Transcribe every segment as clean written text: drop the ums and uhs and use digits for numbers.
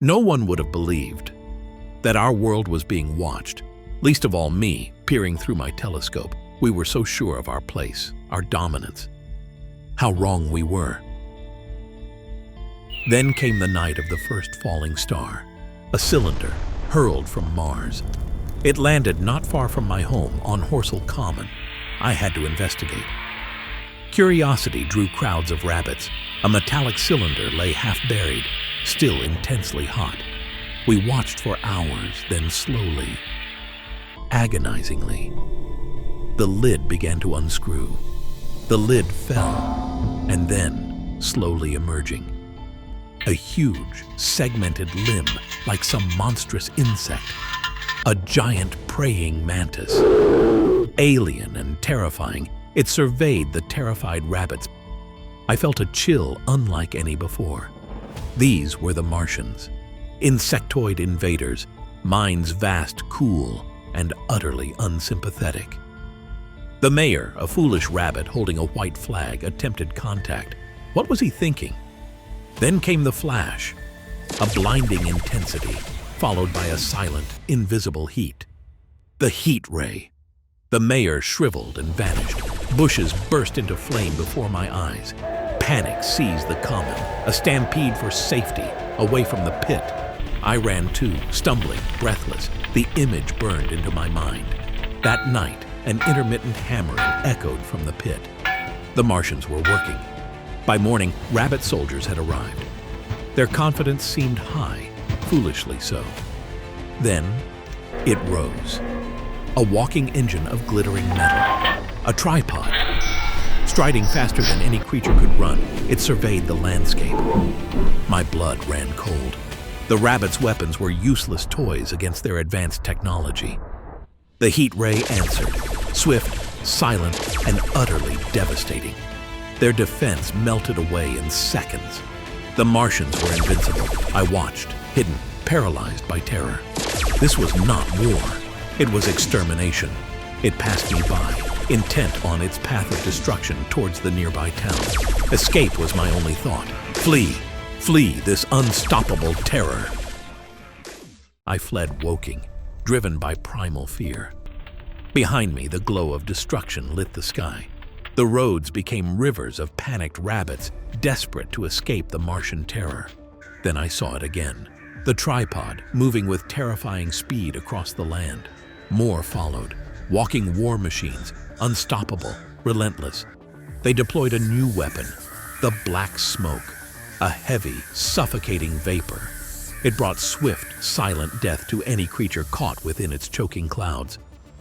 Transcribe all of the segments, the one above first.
No one would have believed that our world was being watched, least of all me, peering through my telescope. We were so sure of our place, our dominance. How wrong we were. Then came the night of the first falling star, a cylinder hurled from Mars. It landed not far from my home on Horsell Common. I had to investigate. Curiosity drew crowds of rabbits. A metallic cylinder lay half-buried, still intensely hot. We watched for hours, then slowly, agonizingly, the lid began to unscrew. The lid fell, and then, slowly emerging, a huge, segmented limb like some monstrous insect, a giant praying mantis. Alien and terrifying, it surveyed the terrified rabbits. I felt a chill unlike any before. These were the Martians, insectoid invaders, minds vast, cool, and utterly unsympathetic. The mayor, a foolish rabbit holding a white flag, attempted contact. What was he thinking? Then came the flash, a blinding intensity, followed by a silent, invisible heat. The heat ray. The mayor shriveled and vanished. Bushes burst into flame before my eyes. Panic seized the common, a stampede for safety, away from the pit. I ran too, stumbling, breathless. The image burned into my mind. That night, an intermittent hammering echoed from the pit. The Martians were working. By morning, rabbit soldiers had arrived. Their confidence seemed high, foolishly so. Then, it rose. A walking engine of glittering metal. A tripod. Striding faster than any creature could run, it surveyed the landscape. My blood ran cold. The rabbits' weapons were useless toys against their advanced technology. The heat ray answered, swift, silent, and utterly devastating. Their defense melted away in seconds. The Martians were invincible. I watched, hidden, paralyzed by terror. This was not war. It was extermination. It passed me by, intent on its path of destruction towards the nearby town. Escape was my only thought. Flee! Flee this unstoppable terror! I fled Woking, driven by primal fear. Behind me, the glow of destruction lit the sky. The roads became rivers of panicked rabbits, desperate to escape the Martian terror. Then I saw it again. The tripod, moving with terrifying speed across the land. More followed. Walking war machines, unstoppable, relentless. They deployed a new weapon, the black smoke, a heavy, suffocating vapor. It brought swift, silent death to any creature caught within its choking clouds.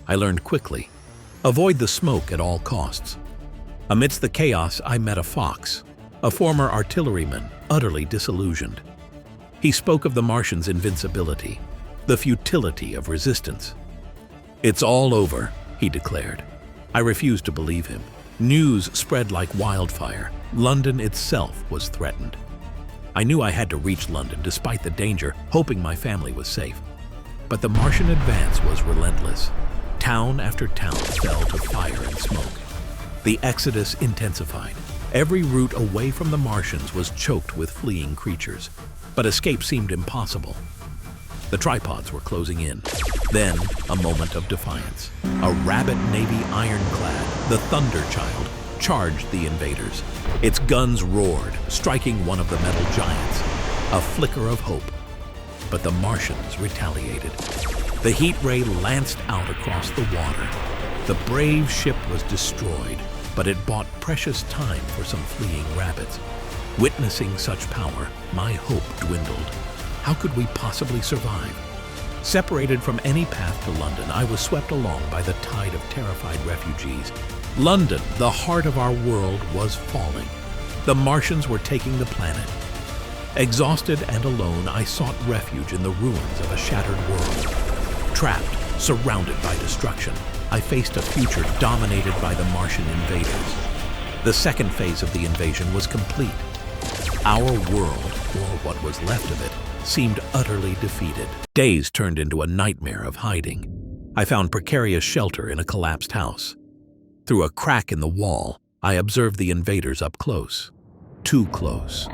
I learned quickly, avoid the smoke at all costs. Amidst the chaos, I met a fox, a former artilleryman, utterly disillusioned. He spoke of the Martians' invincibility, the futility of resistance. "It's all over," he declared. I refused to believe him. News spread like wildfire. London itself was threatened. I knew I had to reach London despite the danger, hoping my family was safe. But the Martian advance was relentless. Town after town fell to fire and smoke. The exodus intensified. Every route away from the Martians was choked with fleeing creatures. But escape seemed impossible. The tripods were closing in. Then, a moment of defiance. A Rabbit Navy ironclad, the Thunder Child, charged the invaders. Its guns roared, striking one of the metal giants. A flicker of hope. But the Martians retaliated. The heat ray lanced out across the water. The brave ship was destroyed, but it bought precious time for some fleeing rabbits. Witnessing such power, my hope dwindled. How could we possibly survive? Separated from any path to London, I was swept along by the tide of terrified refugees. London, the heart of our world, was falling. The Martians were taking the planet. Exhausted and alone, I sought refuge in the ruins of a shattered world. Trapped, surrounded by destruction, I faced a future dominated by the Martian invaders. The second phase of the invasion was complete. Our world, or what was left of it, seemed utterly defeated. Days turned into a nightmare of hiding. I found precarious shelter in a collapsed house. Through a crack in the wall, I observed the invaders up close. Too close.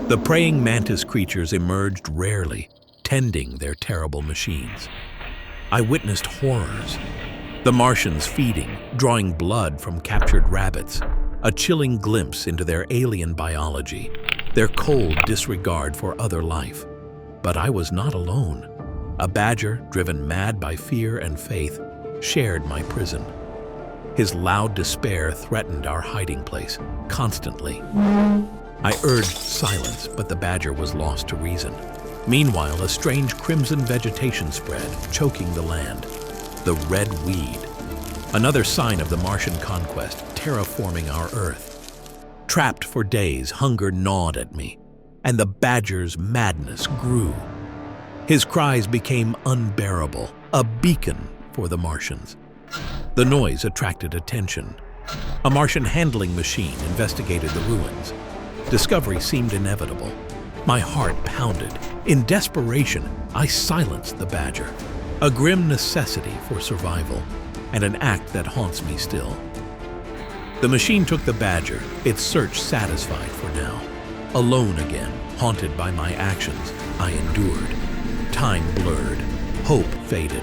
The praying mantis creatures emerged rarely, tending their terrible machines. I witnessed horrors. The Martians feeding, drawing blood from captured rabbits, a chilling glimpse into their alien biology, their cold disregard for other life. But I was not alone. A badger, driven mad by fear and faith, shared my prison. His loud despair threatened our hiding place, constantly. I urged silence, but the badger was lost to reason. Meanwhile, a strange crimson vegetation spread, choking the land. The red weed. Another sign of the Martian conquest, terraforming our Earth. Trapped for days, hunger gnawed at me, and the badger's madness grew. His cries became unbearable, a beacon for the Martians. The noise attracted attention. A Martian handling machine investigated the ruins. Discovery seemed inevitable. My heart pounded. In desperation, I silenced the badger. A grim necessity for survival, and an act that haunts me still. The machine took the badger, its search satisfied for now. Alone again, haunted by my actions, I endured. Time blurred, hope faded.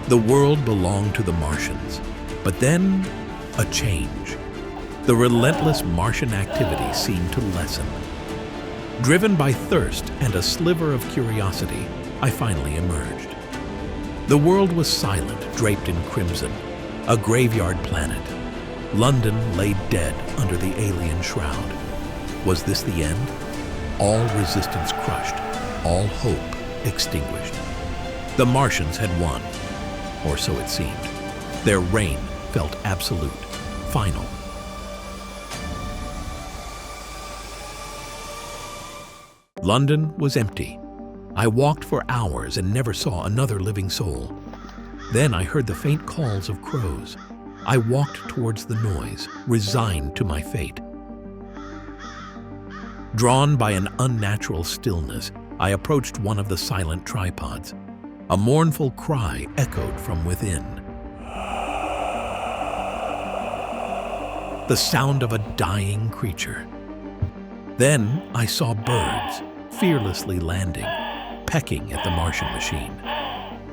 The world belonged to the Martians, but then a change. The relentless Martian activity seemed to lessen. Driven by thirst and a sliver of curiosity, I finally emerged. The world was silent, draped in crimson, a graveyard planet. London lay dead under the alien shroud. Was this the end? All resistance crushed, all hope extinguished. The Martians had won, or so it seemed. Their reign felt absolute, final. London was empty. I walked for hours and never saw another living soul. Then I heard the faint calls of crows. I walked towards the noise, resigned to my fate. Drawn by an unnatural stillness, I approached one of the silent tripods. A mournful cry echoed from within. The sound of a dying creature. Then I saw birds, fearlessly landing, pecking at the Martian machine.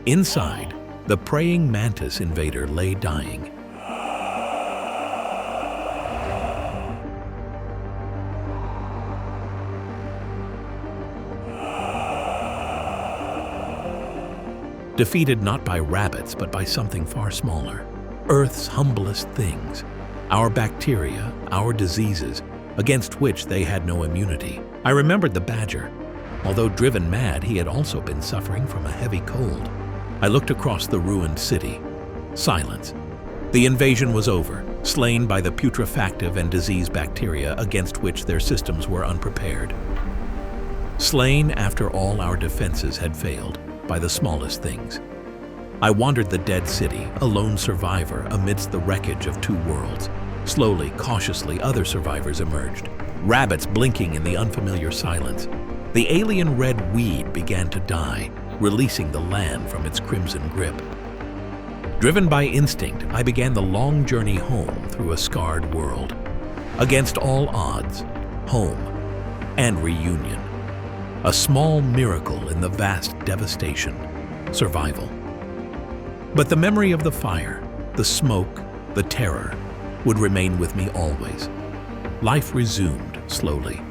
Inside, the praying mantis invader lay dying. Defeated not by rabbits, but by something far smaller. Earth's humblest things. Our bacteria, our diseases, against which they had no immunity. I remembered the badger. Although driven mad, he had also been suffering from a heavy cold. I looked across the ruined city. Silence. The invasion was over, slain by the putrefactive and disease bacteria against which their systems were unprepared. Slain after all our defenses had failed, by the smallest things. I wandered the dead city, a lone survivor amidst the wreckage of two worlds. Slowly, cautiously, other survivors emerged, rabbits blinking in the unfamiliar silence. The alien red weed began to die, releasing the land from its crimson grip. Driven by instinct, I began the long journey home through a scarred world. Against all odds, home and reunion. A small miracle in the vast devastation, survival. But the memory of the fire, the smoke, the terror, would remain with me always. Life resumed slowly.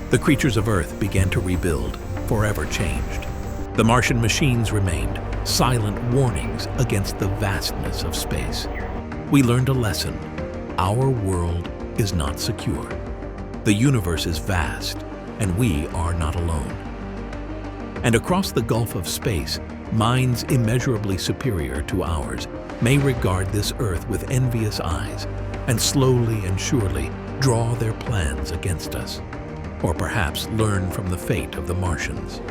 The creatures of Earth began to rebuild, forever changed. The Martian machines remained, silent warnings against the vastness of space. We learned a lesson. Our world is not secure. The universe is vast, and we are not alone. And across the gulf of space, minds immeasurably superior to ours may regard this Earth with envious eyes and slowly and surely draw their plans against us, or perhaps learn from the fate of the Martians.